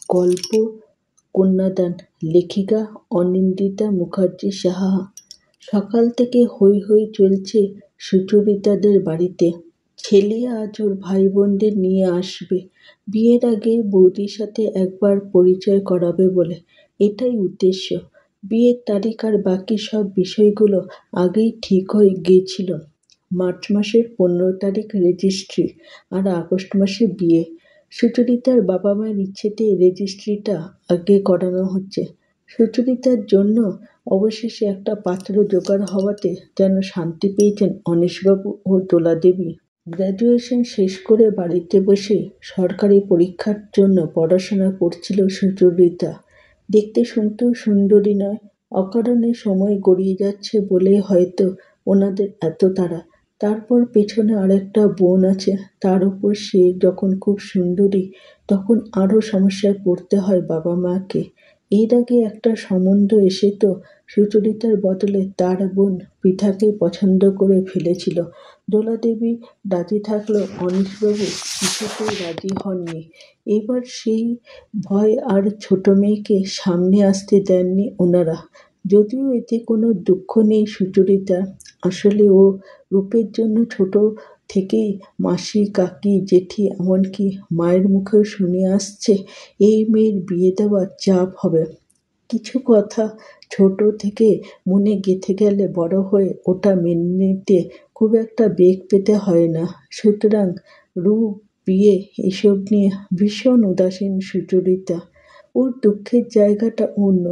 গল্প কন্যাদান, লেখিকা অনিন্দিতা মুখার্জি সাহা। সকাল থেকে হৈ হৈ চলছে সুচরিতাদের বাড়িতে। ছেলে আজ ওর ভাই বোনদের নিয়ে আসবে, বিয়ের আগে বৌদির সাথে একবার পরিচয় করাবে বলে। এটাই উদ্দেশ্য। বিয়ের তারিখ আর বাকি সব বিষয়গুলো আগেই ঠিক হয়ে গিয়েছিল। মার্চ মাসের 15 তারিখ রেজিস্ট্রি, আর আগস্ট মাসে বিয়ে। সুচরিতার বাবা মায়ের ইচ্ছেতেই রেজিস্ট্রিটা আগে করানো হচ্ছে। সুচরিতার জন্য অবশেষে একটা পাত্র জোগাড় হওয়াতে যেন শান্তি পেয়েছেন অনীশবাবু ও দোলাদেবী। গ্র্যাজুয়েশন শেষ করে বাড়িতে বসে সরকারি পরীক্ষার জন্য পড়াশোনা করছিল সুচরিতা। দেখতে শুনতেও সুন্দরী নয়। অকারণে সময় গড়িয়ে যাচ্ছে বলে হয়তো ওনাদের এত তাড়া। তারপর পেছনে আরেকটা বোন আছে, তার উপর সে যখন খুব সুন্দরী, তখন আরও সমস্যায় পড়তে হয় বাবা মাকে। এর আগে একটা সম্বন্ধ এসে তো সুচরিতার বদলে তার বোন পৃথাকে পছন্দ করে ফেলেছিল। দোলাদেবী রাজি থাকলেও অনীশবাবু কিছুতেই রাজি হননি। এবার সেই ভয় আর ছোট মেয়েকে সামনে আসতে দেননি ওনারা। যদিও এতে কোনো দুঃখ নেই সুচরিতার। আসলে ও রূপের জন্য ছোট থেকেই মাসি, কাকি, জেঠি, এমনকি মায়ের মুখেও শুনে আসছে এই মেয়ের বিয়ে দেওয়া চাপ হবে। কিছু কথা ছোট থেকে মনে গেঁথে গেলে বড় হয়ে ওটা মেনে নিতে খুব একটা বেগ পেতে হয় না। সুতরাং রূপ, বিয়ে এসব নিয়ে ভীষণ উদাসীন সুচরিতা। ওর দুঃখের জায়গাটা অন্য।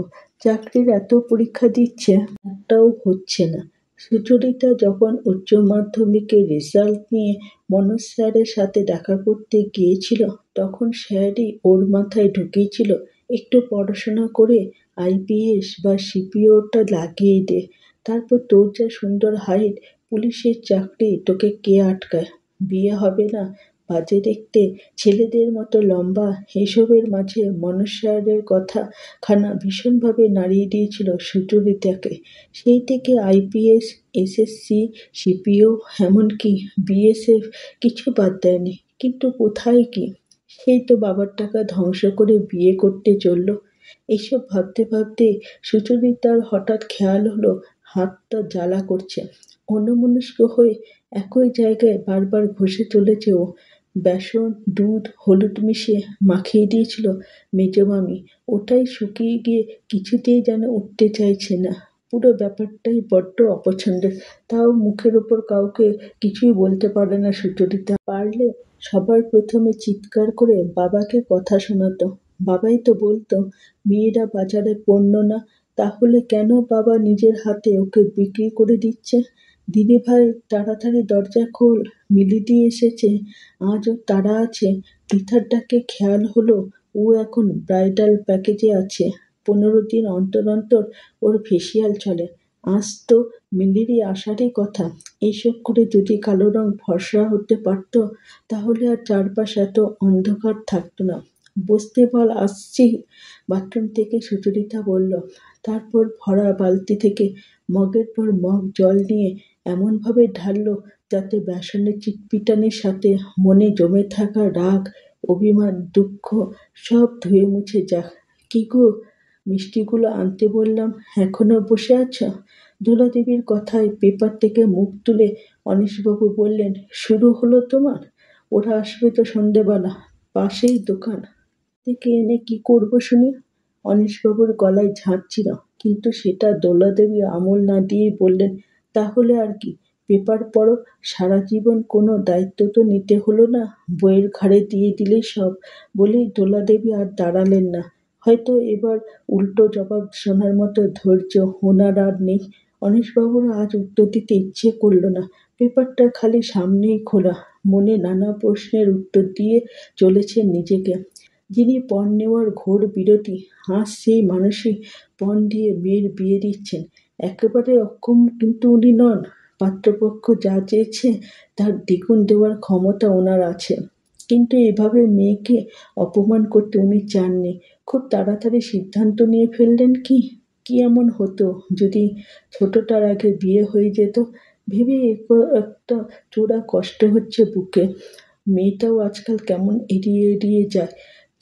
চাকরির এত পরীক্ষা দিচ্ছে, একটাও হচ্ছে না। সুচরিতা যখন উচ্চ মাধ্যমিকের রেজাল্ট নিয়ে মনোজ স্যারের সাথে দেখা করতে গিয়েছিল, তখন স্যারই ওর মাথায় ঢুকিয়েছিল, একটু পড়াশোনা করে আইপিএস বা সিপিওটা লাগিয়ে দে। তারপর তোর যা সুন্দর হাইট, পুলিশের চাকরি, তোকে কে আটকায়? বিয়ে হবে না, বাজে দেখতে, ছেলেদের মতো লম্বা, এসবের মাঝে মনোজ স্যারের কথা খানা ভীষণভাবে নাড়িয়ে দিয়েছিল সুচরিতাকে। সেই থেকে আইপিএস, এসএসসি, সিপিও, এমনকি বিএসএফ কিছু বাদ দেয়নি। কিন্তু কোথায় কি? সেই তো বাবার টাকা ধ্বংস করে বিয়ে করতে চলল। এইসব ভাবতে ভাবতে সুচরিতার হঠাৎ খেয়াল হলো হাতটা জ্বালা করছে। অন্যমনস্ক হয়ে একই জায়গায় বারবার ঘষে চলেছে ও। বেসন, দুধ, হলুদ মিশিয়ে মাখিয়ে দিয়েছিল মেজমামি। ওটাই শুকিয়ে গিয়ে কিছুতেই যেন উঠতে চাইছে না। পুরো ব্যাপারটাই বড্ড অপছন্দের। তাও মুখের ওপর কাউকে কিছুই বলতে পারে না সুচরিতা। পারলে সবার প্রথমে চিৎকার করে বাবাকে কথা শোনাতো। বাবাই তো বলতো, মেয়েরা বাজারে পণ্য না, তাহলে কেন বাবা নিজের হাতে ওকে বিক্রি করে দিচ্ছে? দিদিভাই, তাড়াতাড়ি দরজা খোল, মিলিদি এসেছে। আজ ওর তাড়া আছে। পৃথার ডাকে খেয়াল হলো ও এখন ব্রাইডাল প্যাকেজে আছে। 15 দিন অন্তর অন্তর ওর ফেসিয়াল চলে। আজ তো মিলিরই আসারই কথা। এইসব করে যদি কালো রং ফর্সা হতে পারত, তাহলে আর চারপাশ এত অন্ধকার থাকতো না। বসতে বল, আসছি। বাথরুম থেকে সুচরিতা বলল। তারপর ভরা বালতি থেকে মগের পর মগ জল নিয়ে এমনভাবে ঢালল যাতে বেসনের চিটপিটানির সাথে মনে জমে থাকা রাগ, অভিমান, দুঃখ সব ধুয়ে মুছে যাক। কি গো, মিষ্টিগুলো আনতে বললাম, এখনো বসে আছ? দোলাদেবীর কথায় পেপার থেকে মুখ তুলে অনীশবাবু বললেন, শুরু হলো তোমার? ওরা আসবে তো সন্ধেবেলা, পাশেই দোকান থেকে এনে কি করবো শুনি? অনীশবাবুর গলায় ঝাঁঝ ছিল, কিন্তু সেটা দোলাদেবী আমল না দিয়েই বললেন, তাহলে আর কি, পেপার পড়ো। সারা জীবন কোনো দায়িত্ব তো নিতে হলো না, বইয়ের ঘাড়ে দিয়ে দিলেই সব। বলেই দোলাদেবী আর দাঁড়ালেন না। হয়তো এবার উল্টো জবাব শোনার মতো ধৈর্য ওনার আর নেই। অনীশবাবুর আজ উত্তর দিতে ইচ্ছে করল না। পেপারটা খালি সামনেই খোলা, মনে নানা প্রশ্নের উত্তর দিয়ে চলেছেন নিজেকে। যিনি পণ নেওয়ার ঘোর বিরোধী, আজ সেই মানুষই পণ দিয়ে মেয়ের বিয়ে দিচ্ছেন। একেবারে অক্ষম কিন্তু উনি নন। পাত্রপক্ষ যা চেয়েছে তার দ্বিগুণ দেওয়ার ক্ষমতা ওনার আছে। কিন্তু এভাবে মেয়েকে অপমান করতে উনি চাননি। খুব তাড়াতাড়ি সিদ্ধান্ত নিয়ে ফেললেন কি? কি এমন হতো যদি ছোটটার আগে বিয়ে হয়ে যেত? ভেবে একটা চোরা কষ্ট হচ্ছে বুকে। মেয়েটাও আজকাল কেমন এড়িয়ে এড়িয়ে যায়।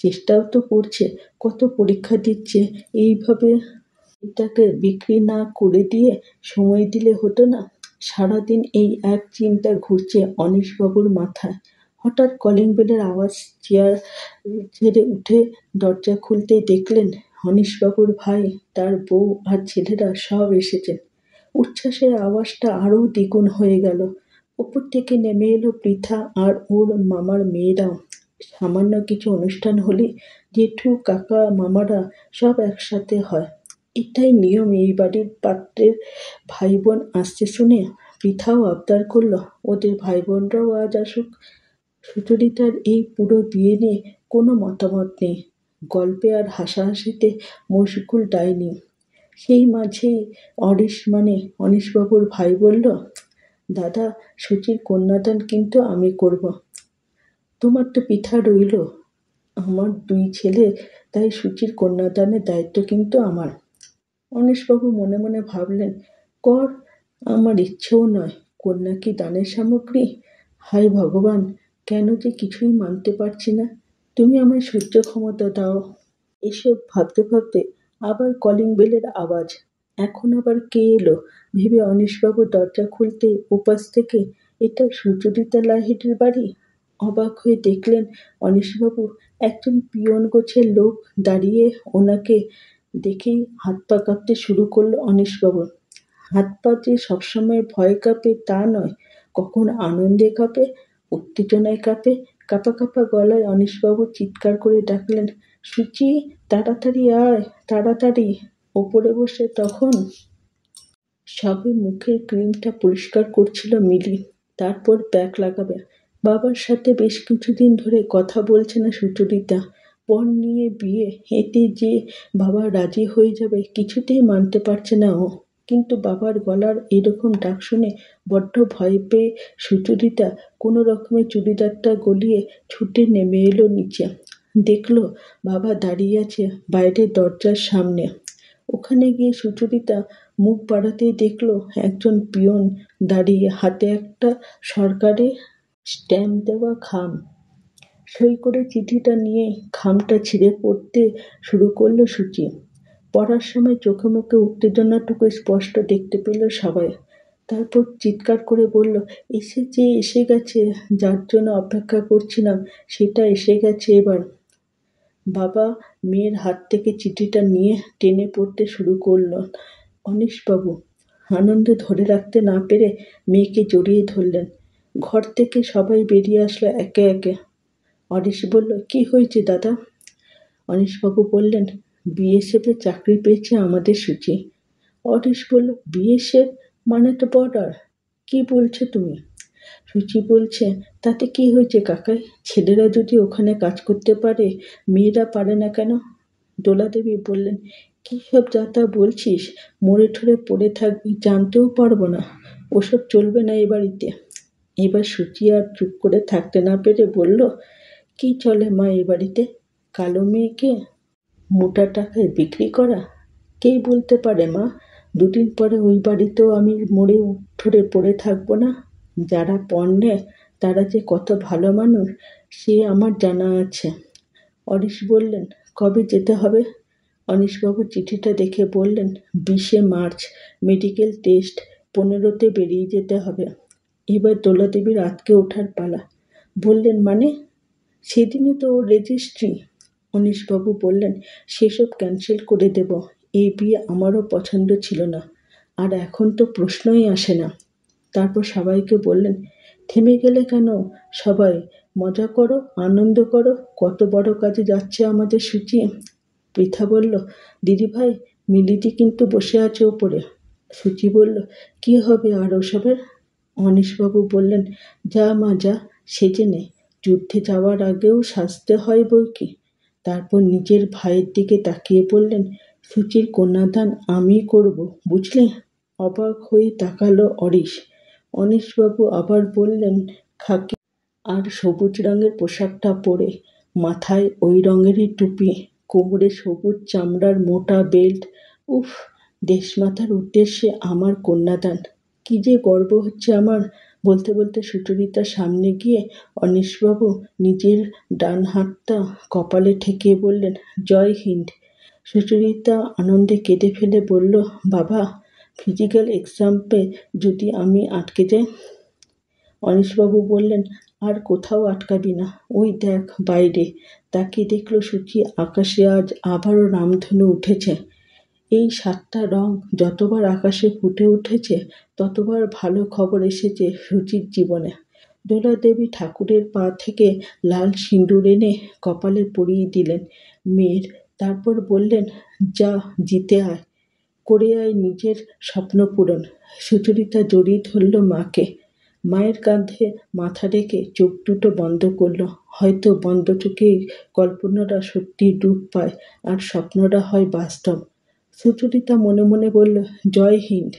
চেষ্টাও তো করছে, কত পরীক্ষা দিচ্ছে। এইভাবে এটাকে বিক্রি না করে দিয়ে সময় দিলে হতো না? সারাদিন এই এক চিন্তা ঘুরছে অনীশবাবুর মাথায়। হঠাৎ কলিং বেলের আওয়াজ। চেয়ার ছেড়ে উঠে দরজা খুলতেই দেখলেন অনীশবাবুর ভাই, তার বউ আর ছেলেরা সব এসেছেন। উচ্ছ্বাসের আওয়াজটা আরও দ্বিগুণ হয়ে গেল। উপর থেকে নেমে এলো পৃথা আর ওর মামার মেয়েরাও। সামান্য কিছু অনুষ্ঠান হলে জেঠু, কাকা, মামারা সব একসাথে হয়। এটাই নিয়ম এই বাড়ির। পাত্রের ভাই বোন আসছে শুনে পৃথাও আবদার করল ওদের ভাই বোনরাও আজ আসুক। সুচরিতার এই পুরো বিয়ে নিয়ে কোনো মতামত নেই। গল্পে আর হাসাহাসিতে মশগুল ডাইনি। সেই মাঝেই অনীশবাবুর ভাই বলল, দাদা, সুচির কন্যাদান কিন্তু আমি করব। তোমার তো পিঠা রইল। আমার 2 ছেলে, তাই সুচির কন্যাদানের দায়িত্ব কিন্তু আমার। অনীশবাবু মনে মনে ভাবলেন, কর, আমার ইচ্ছেও নয়। কন্যা কি দানের সামগ্রী? হায় ভগবান, কেন যে কিছুই মানতে পারছি না। তুমি আমায় সহ্য ক্ষমতা দাও। এসব ভাবতে ভাবতে আবার কলিং বেলের আওয়াজ। এখন আবার কে এলো ভেবে অনীশবাবু দরজা খুলতে ওপাশ থেকে, এটা সুচরিতা লাহিড়ীর বাড়ি। অবাক হয়ে দেখলেন অনীশবাবু, একজন পিয়ন গোছের লোক দাঁড়িয়ে। ওনাকে দেখেই হাত পা কাঁপতে শুরু করলো অনীশবাবুর। হাত পা যে সবসময় ভয় কাঁপে তা নয়, কখন আনন্দে কাঁপে, উত্তেজনায় কাঁপে। কাঁপা কাঁপা গলায় অনীশবাবু চিৎকার করে ডাকলেন, সুচি, তাড়াতাড়ি আয়, তাড়াতাড়ি। ওপরে বসে তখন সবে মুখের ক্রিমটা পরিষ্কার করছিল মিলি। তারপর প্যাক লাগাবে। বাবার সাথে বেশ কিছুদিন ধরে কথা বলছে না সুচরিতা। পণ নিয়ে বিয়ে, এতে যে বাবা রাজি হয়ে যাবে কিছুতেই মানতে পারছে না ও। কিন্তু বাবার গলার এরকম ডাক শুনে বড্ড ভয় পেয়ে সুচরিতা কোনো রকমে চুড়িদারটা গলিয়ে ছুটে নেমে এলো নিচে। দেখল বাবা দাঁড়িয়ে আছে বাইরের দরজার সামনে। ওখানে গিয়ে সুচরিতা মুখ বাড়াতেই দেখল একজন পিয়ন দাঁড়িয়ে, হাতে একটা সরকারি স্ট্যাম্প দেওয়া খাম। সই করে চিঠিটা নিয়ে খামটা ছিঁড়ে পড়তে শুরু করলো সুচি। পড়ার সময় চোখে মুখে উত্তেজনাটুকু স্পষ্ট দেখতে পেল সবাই। তারপর চিৎকার করে বলল, এসেছে, এসে গেছে। যার জন্য অপেক্ষা করছিলাম সেটা এসে গেছে এবার। বাবা মেয়ের হাত থেকে চিঠিটা নিয়ে টেনে পড়তে শুরু করল। অনীশবাবু আনন্দ ধরে রাখতে না পেরে মেয়েকে জড়িয়ে ধরলেন। ঘর থেকে সবাই বেরিয়ে আসলো একে একে। অনীশ বলল, কি হয়েছে দাদা? অনীশবাবু বললেন, বিএসএফে চাকরি পেয়েছে আমাদের সুচি। অনীশ বলল, বিএসএফ মানে তো বর্ডার। কি বলছো তুমি? সুচি বলছে, তাতে কি হয়েছে কাকাই? ছেলেরা যদি ওখানে কাজ করতে পারে, মেয়েরা পারে না কেন? দোলাদেবী বললেন, কী সব যা তা বলছিস? মরে ঠরে পড়ে থাকবি, জানতেও পারবো না। ওসব চলবে না এ বাড়িতে। এবার সুচি আর চুপ করে থাকতে না পেরে বলল, কি চলে মা এ বাড়িতে? কালো মেয়েকে মোটা টাকায় বিক্রি করা? কে বলতে পারে মা? 2 দিন পরে ওই বাড়িতেও আমি মরে ঠরে পড়ে থাকবো না? যারা পণ নেয় তারা যে কত ভালো মানুষ সে আমার জানা আছে। অনীশ বললেন, কবে যেতে হবে? অনীশবাবু চিঠিটা দেখে বললেন, 20শে মার্চ, মেডিকেল টেস্ট, 15তে বেরিয়ে যেতে হবে। এবার দোলাদেবীর আঁতকে ওঠার পালা। বললেন, মানে? সেদিনই তো ওর রেজিস্ট্রি। অনীশবাবু বললেন, সেসব ক্যান্সেল করে দেব। এই বিয়ে আমারও পছন্দ ছিল না, আর এখন তো প্রশ্নই আসে না। তারপর সবাইকে বললেন, থেমে গেলে কেন? সবাই মজা করো, আনন্দ করো। কত বড় কাজে যাচ্ছে আমাদের সুচি। পৃথা বলল, দিদিভাই, মিলিদি কিন্তু বসে আছে ওপরে। সুচি বলল, কি হবে আর ওসবের? অনীশবাবু বললেন, যা মা যা, সেজে নে। যুদ্ধে যাওয়ার আগেও সাজতে হয় বই কি। তারপর নিজের ভাইয়ের দিকে তাকিয়ে বললেন, সুচির কন্যাদান আমি করব, বুঝলে? অবাক হয়ে তাকালো অরিশ। অনীশবাবু আবার বললেন, খাকি আর সবুজ রঙের পোশাকটা পরে, মাথায় ওই রঙেরই টুপি, কোমরে সবুজ চামড়ার মোটা বেল্ট। উফ, দেশমাতার উদ্দেশ্যে আমার কন্যাদান। কি যে গর্ব হচ্ছে আমার। বলতে বলতে সুচরিতার সামনে গিয়ে অনীশবাবু নিজের ডান হাতটা কপালে ঠেকিয়ে বললেন, জয় হিন্দ। সুচরিতা আনন্দে কেঁদে ফেলে বলল, বাবা, ফিজিক্যাল এক্সামে যদি আমি আটকে যাই? অনীশবাবু বললেন, আর কোথাও আটকাবি না, ওই দেখ বাইরে। তাকিয়ে দেখল সূচি আকাশে আজ আবারও রামধনু উঠেছে। এই 7টা রং যতবার আকাশে ফুটে উঠেছে ততবার ভালো খবর এসেছে সূচির জীবনে। দোলাদেবী ঠাকুরের পা থেকে লাল সিঁদুর এনে কপালে পরিয়ে দিলেন মেয়ের। তারপর বললেন, যা জিতে আয়, করে আয় নিজের স্বপ্ন পূরণ। সুচরিতা জড়িয়ে ধরল মাকে। মায়ের কাঁধে মাথা রেখে চোখ দুটো বন্ধ করল। হয়তো বন্ধ চোখেই কল্পনারা সত্যির রূপ পায় আর স্বপ্নরা হয় বাস্তব। সুচরিতা মনে মনে বলল, জয় হিন্দ।